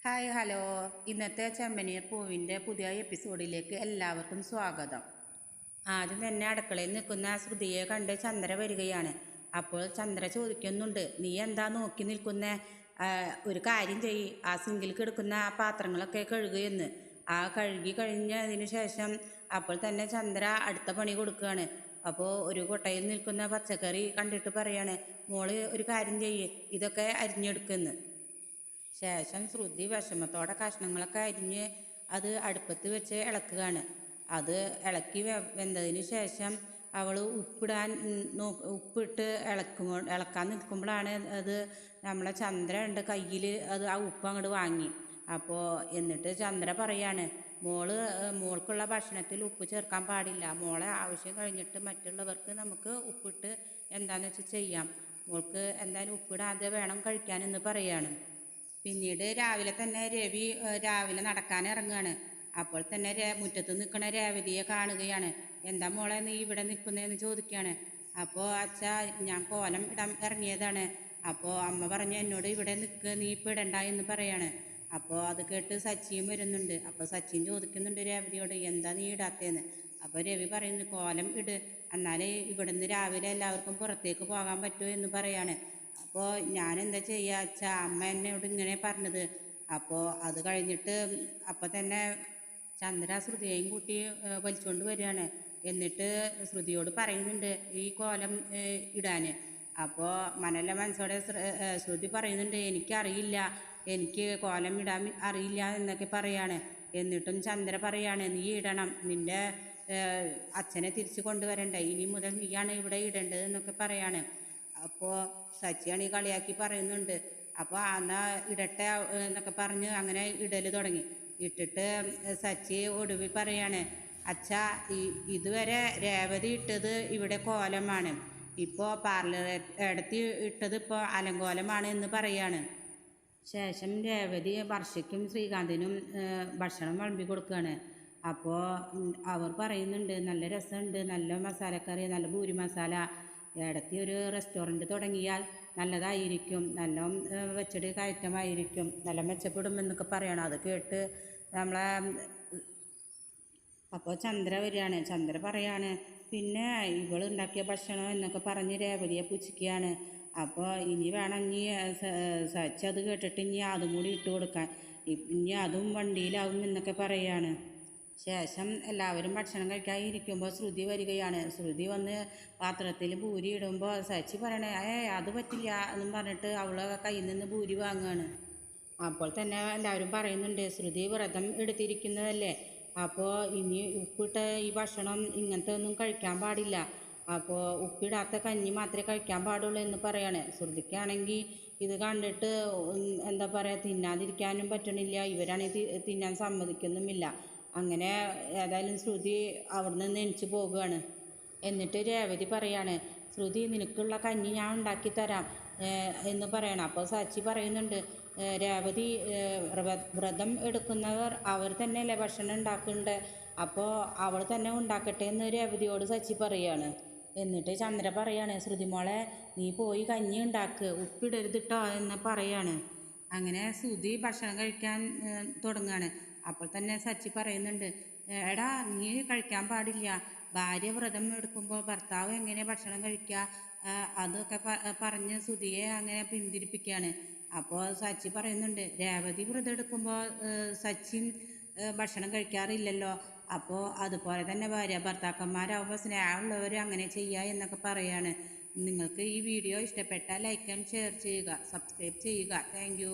Hi hello, ഇന്നത്തെ ചെമ്പനീർ പൂവിൻ്റെ പുതിയ എപ്പിസോഡിലേക്ക് എല്ലാവർക്കും സ്വാഗതം. ആദ്യം തന്നെ അടുക്കളയിൽ നിൽക്കുന്ന ശ്രുതിയെ കണ്ട് ചന്ദ്ര വരികയാണ്. അപ്പോൾ ചന്ദ്ര ചോദിക്കുന്നുണ്ട്, നീ എന്താ നോക്കി നിൽക്കുന്ന? ഒരു കാര്യം ചെയ്യ്, ആ സിങ്കിൽ കിടക്കുന്ന ആ പാത്രങ്ങളൊക്കെ കഴുകുകയെന്ന്. ആ കഴുകി കഴിഞ്ഞതിന് ശേഷം അപ്പോൾ തന്നെ ചന്ദ്ര അടുത്ത പണി കൊടുക്കുകയാണ്. അപ്പോൾ ഒരു കൊട്ടയിൽ നിൽക്കുന്ന പച്ചക്കറി കണ്ടിട്ട് പറയാണ്, മോള് ഒരു കാര്യം ചെയ്യ്, ഇതൊക്കെ അരിഞ്ഞെടുക്കുമെന്ന്. ശേഷം ശ്രുതി വിഷമത്തോടെ കഷ്ണങ്ങളൊക്കെ അരിഞ്ഞ് അത് അടുപ്പത്ത് വെച്ച് ഇളക്കുകയാണ്. അത് ഇളക്കി വെന്തതിന് ശേഷം അവൾ ഉപ്പിട്ട് ഇളക്കാൻ നിൽക്കുമ്പോഴാണ് അത് നമ്മളെ ചന്ദ്ര ഉണ്ട് കയ്യിൽ, അത് ആ ഉപ്പ് അങ്ങോട്ട് വാങ്ങി. അപ്പോൾ എന്നിട്ട് ചന്ദ്ര പറയാണ്, മോൾക്കുള്ള ഭക്ഷണത്തിൽ ഉപ്പ് ചേർക്കാൻ പാടില്ല, മോളെ ആവശ്യം കഴിഞ്ഞിട്ട് മറ്റുള്ളവർക്ക് നമുക്ക് ഉപ്പിട്ട് എന്താണെന്ന് വെച്ചാൽ ചെയ്യാം, മോൾക്ക് എന്തായാലും ഉപ്പിടാതെ വേണം കഴിക്കാനെന്ന് പറയാണ്. പിന്നീട് രാവിലെ തന്നെ രവി രാവിലെ നടക്കാൻ ഇറങ്ങുകയാണ്. അപ്പോൾ തന്നെ മുറ്റത്ത് നിൽക്കുന്ന രേവതിയെ കാണുകയാണ്. എന്താ മോളെ നീ ഇവിടെ നിൽക്കുന്നതെന്ന് ചോദിക്കുകയാണ്. അപ്പോൾ അച്ഛാ, ഞാൻ കോലം ഇടാൻ ഇറങ്ങിയതാണ്. അപ്പോൾ അമ്മ പറഞ്ഞു എന്നോട് ഇവിടെ നിൽക്കുക, നീ ഇപ്പോൾ ഇടണ്ട എന്ന് പറയാണ്. അപ്പോൾ അത് കേട്ട് സച്ചിയും വരുന്നുണ്ട്. അപ്പോൾ സച്ചിൻ ചോദിക്കുന്നുണ്ട് രേവതിയോട്, എന്താ നീ ഇടാത്തതെന്ന്. അപ്പോൾ രവി പറയുന്നു, കോലം ഇട്, എന്നാലേ ഇവിടുന്ന് രാവിലെ എല്ലാവർക്കും പുറത്തേക്ക് പോകാൻ പറ്റുമോ എന്ന് പറയാണ്. അപ്പോൾ ഞാൻ എന്താ ചെയ്യുക അച്ഛാ, അമ്മ എന്നോട് ഇങ്ങനെ പറഞ്ഞത്. അപ്പോൾ അത് കഴിഞ്ഞിട്ട് അപ്പം തന്നെ ചന്ദ്ര ശ്രുതിയെയും കൂട്ടി വലിച്ചുകൊണ്ട് വരികയാണ്. എന്നിട്ട് ശ്രുതിയോട് പറയുന്നുണ്ട് ഈ കോലം ഇടാൻ. അപ്പോൾ മനസ്സോടെ ശ്രുതി പറയുന്നുണ്ട്, എനിക്കറിയില്ല, എനിക്ക് കോലം ഇടാൻ അറിയില്ല എന്നൊക്കെ പറയാണ്. എന്നിട്ടും ചന്ദ്ര പറയാണ്, നീ ഇടണം, നിൻ്റെ അച്ഛനെ തിരിച്ച് കൊണ്ടുവരണ്ടേ, ഇനി മുതൽ നീയാണ് ഇവിടെ ഇടേണ്ടത് എന്നൊക്കെ പറയാണ്. അപ്പോൾ സച്ചിയാണ് ഈ കളിയാക്കി പറയുന്നുണ്ട്. അപ്പോൾ എന്നാൽ ഇടട്ടെ എന്നൊക്കെ പറഞ്ഞ് അങ്ങനെ ഇടൽ തുടങ്ങി. ഇട്ടിട്ട് സച്ചി ഒടുവിൽ പറയാണ്, അച്ഛാ, ഇതുവരെ രേവതി ഇട്ടത് ഇവിടെ കോലമാണ്, ഇപ്പോൾ പാർലർ എടുത്തി ഇട്ടത് ഇപ്പോൾ അലങ്കോലമാണ് എന്ന് പറയാണ്. ശേഷം രേവതി വർഷയ്ക്കും ശ്രീകാന്തിനും ഭക്ഷണം വിളമ്പി കൊടുക്കുകയാണ്. അപ്പോൾ അവർ പറയുന്നുണ്ട്, നല്ല രസമുണ്ട്, നല്ല മസാലക്കറി, നല്ല പൂരി മസാല, ഇടയ്ക്ക് ഒരു റെസ്റ്റോറൻറ്റ് തുടങ്ങിയാൽ നല്ലതായിരിക്കും, നല്ല വെച്ചിട്ട് കയറ്റമായിരിക്കും, നല്ല മെച്ചപ്പെടുമെന്നൊക്കെ പറയണം. അത് കേട്ട് നമ്മളെ അപ്പോൾ ചന്ദ്ര വരികയാണ്. ചന്ദ്ര പറയാണ്, പിന്നെ ഇവളുണ്ടാക്കിയ ഭക്ഷണം എന്നൊക്കെ പറഞ്ഞ് രേവതിയെ പുച്ഛിക്കുകയാണ്. അപ്പോൾ ഇനി വേണം, ഇനി സച്ചി അത് കേട്ടിട്ട് ഇനി അതും കൂടി ഇട്ട് കൊടുക്കാൻ, ഇനി അതും വണ്ടിയിലാവും എന്നൊക്കെ പറയാണ്. ശേഷം എല്ലാവരും ഭക്ഷണം കഴിക്കാൻ ഇരിക്കുമ്പോൾ ശ്രുതി വരികയാണ്. ശ്രുതി വന്ന് പാത്രത്തിൽ പൂരി ഇടുമ്പോൾ സച്ചി പറയണേ, അത് പറ്റില്ല എന്നും പറഞ്ഞിട്ട് അവളെ കയ്യിൽ നിന്ന് പൂരി വാങ്ങുകയാണ്. അപ്പോൾ തന്നെ എല്ലാവരും പറയുന്നുണ്ട്, ശ്രുതി വ്രതം എടുത്തിരിക്കുന്നതല്ലേ, അപ്പോൾ ഇനി ഉപ്പിട്ട ഈ ഭക്ഷണം ഇങ്ങനത്തെ ഒന്നും കഴിക്കാൻ പാടില്ല, അപ്പോൾ ഉപ്പിടാത്ത കഞ്ഞി മാത്രമേ കഴിക്കാൻ പാടുള്ളൂ എന്ന് പറയാണ്. ശ്രുതിക്കാണെങ്കിൽ ഇത് കണ്ടിട്ട് എന്താ പറയുക, തിന്നാതിരിക്കാനും പറ്റണില്ല, ഇവരാണെങ്കിൽ തിന്നാൻ സമ്മതിക്കുന്നുമില്ല. അങ്ങനെ ഏതായാലും ശ്രുതി അവിടെ നിന്ന് എണിച്ച് പോകുകയാണ്. എന്നിട്ട് രേവതി പറയാണ്, ശ്രുതി, നിനക്കുള്ള കഞ്ഞി ഞാൻ ഉണ്ടാക്കി തരാം എന്ന് പറയണം. അപ്പോൾ സച്ചി പറയുന്നുണ്ട്, രേവതി വ്രതം എടുക്കുന്നവർ അവർ തന്നെയല്ലേ ഭക്ഷണം ഉണ്ടാക്കുന്നുണ്ട്, അപ്പോൾ അവൾ തന്നെ ഉണ്ടാക്കട്ടെ എന്ന് രേവതിയോട് സച്ചി പറയുകയാണ്. എന്നിട്ട് ചന്ദ്ര പറയാണ്, ശ്രുതി മോളെ, നീ പോയി കഞ്ഞി ഉണ്ടാക്ക്, ഉപ്പിടരുതിട്ടോ എന്ന് പറയാണ്. അങ്ങനെ ശ്രുതി ഭക്ഷണം കഴിക്കാൻ തുടങ്ങുകയാണ്. അപ്പോൾ തന്നെ സച്ചി പറയുന്നുണ്ട്, എടാ, നീ കഴിക്കാൻ പാടില്ല, ഭാര്യ വ്രതം എടുക്കുമ്പോൾ ഭർത്താവ് എങ്ങനെ ഭക്ഷണം കഴിക്കുക, അതൊക്കെ പറഞ്ഞ് ശ്രുതിയെ അങ്ങനെ പിന്തിരിപ്പിക്കുകയാണ്. അപ്പോൾ സച്ചി പറയുന്നുണ്ട്, രേവതി വ്രതം എടുക്കുമ്പോൾ സച്ചിൻ ഭക്ഷണം കഴിക്കാറില്ലല്ലോ, അപ്പോൾ അതുപോലെ തന്നെ ഭാര്യ ഭർത്താക്കന്മാരാകുമ്പോൾ സ്നേഹമുള്ളവർ അങ്ങനെ ചെയ്യുക എന്നൊക്കെ പറയാണ്. നിങ്ങൾക്ക് ഈ വീഡിയോ ഇഷ്ടപ്പെട്ടാൽ ലൈക്ക് ആൻഡ് ഷെയർ ചെയ്യുക, സബ്സ്ക്രൈബ് ചെയ്യുക. താങ്ക്